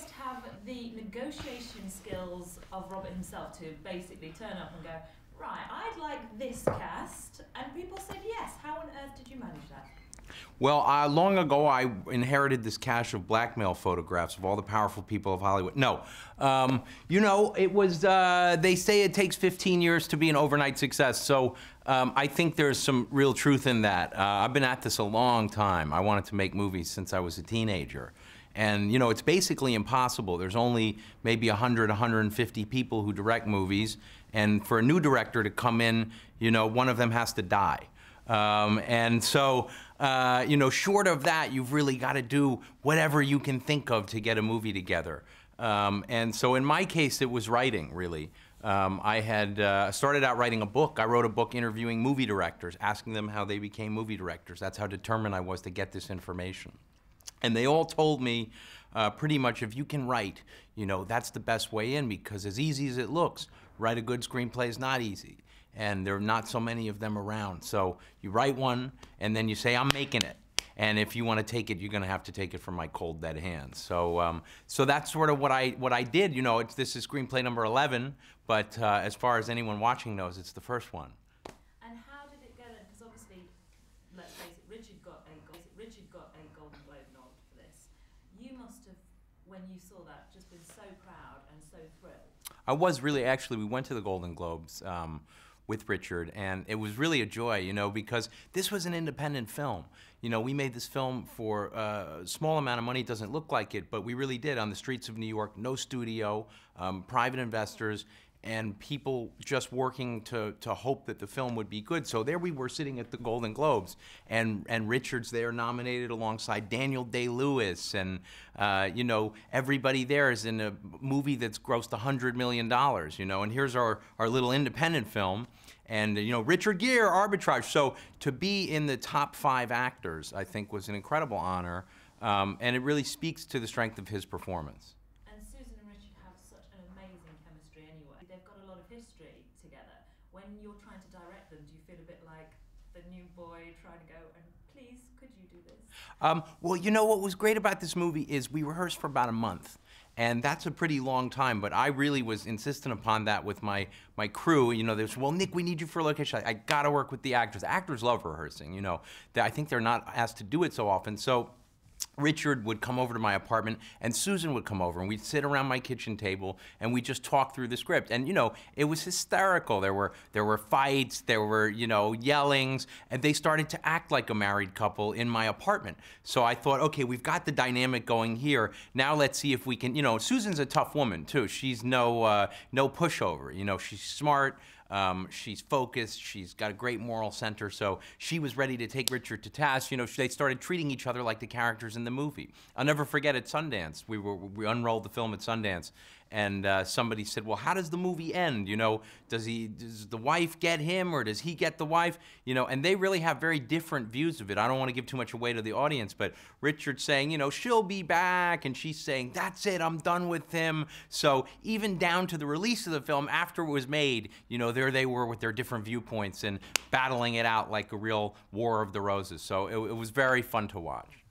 must have the negotiation skills of Robert himself to basically turn up and go, right, I'd like this cast, and people said yes. How on earth did you manage that? Well, long ago I inherited this cache of blackmail photographs of all the powerful people of Hollywood. No, you know, it was, they say it takes 15 years to be an overnight success, so I think there's some real truth in that. I've been at this a long time. I wanted to make movies since I was a teenager. And, you know, it's basically impossible. There's only maybe 100, 150 people who direct movies, and for a new director to come in, you know, one of them has to die. And so, you know, short of that, you've really got to do whatever you can think of to get a movie together. And so in my case, it was writing, really. I had started out writing a book. I wrote a book interviewing movie directors, asking them how they became movie directors. That's how determined I was to get this information. And they all told me pretty much, if you can write, you know, that's the best way in, because as easy as it looks, write a good screenplay is not easy. And there are not so many of them around. So you write one, and then you say, I'm making it. And if you want to take it, you're going to have to take it from my cold, dead hands. So, so that's sort of what I did. You know, this is screenplay number 11, but as far as anyone watching knows, it's the first one. And how did it go then? Because obviously, let's face it, Richard got a Golden Globe nod for this. You must have, when you saw that, just been so proud and so thrilled. I was really, actually, we went to the Golden Globes with Richard, and it was really a joy, you know, because this was an independent film. You know, we made this film for a small amount of money. It doesn't look like it, but we really did, on the streets of New York, no studio, private investors, and people just working to hope that the film would be good. So there we were sitting at the Golden Globes, and Richard's there nominated alongside Daniel Day-Lewis, and you know, everybody there is in a movie that's grossed $100 million, you know, and here's our little independent film, and you know, Richard Gere, Arbitrage. So to be in the top 5 actors, I think, was an incredible honor, and it really speaks to the strength of his performance. They've got a lot of history together. When you're trying to direct them, do you feel a bit like the new boy trying to go, and please, could you do this? Well, you know, what was great about this movie is we rehearsed for about a month. And that's a pretty long time, but I really was insistent upon that with my crew. You know, they was, well, Nick, we need you for a location. I gotta work with the actors. Actors love rehearsing, you know. I think they're not asked to do it so often. So Richard would come over to my apartment, and Susan would come over, and we'd sit around my kitchen table, and we'd just talk through the script. And you know, it was hysterical. There were fights, there were, you know, yellings, and they started to act like a married couple in my apartment. So I thought, okay, we've got the dynamic going here. Now let's see if we can, you know, Susan's a tough woman too. She's no pushover. You know, she's smart. She's focused, she's got a great moral center, so she was ready to take Richard to task. You know, they started treating each other like the characters in the movie. I'll never forget at Sundance, we unrolled the film at Sundance, and somebody said, well, how does the movie end? You know, does the wife get him, or does he get the wife? You know, and they really have very different views of it. I don't want to give too much away to the audience, but Richard's saying, you know, she'll be back, and she's saying, that's it, I'm done with him. So even down to the release of the film, after it was made, you know, there they were with their different viewpoints and battling it out like a real War of the Roses. So it was very fun to watch.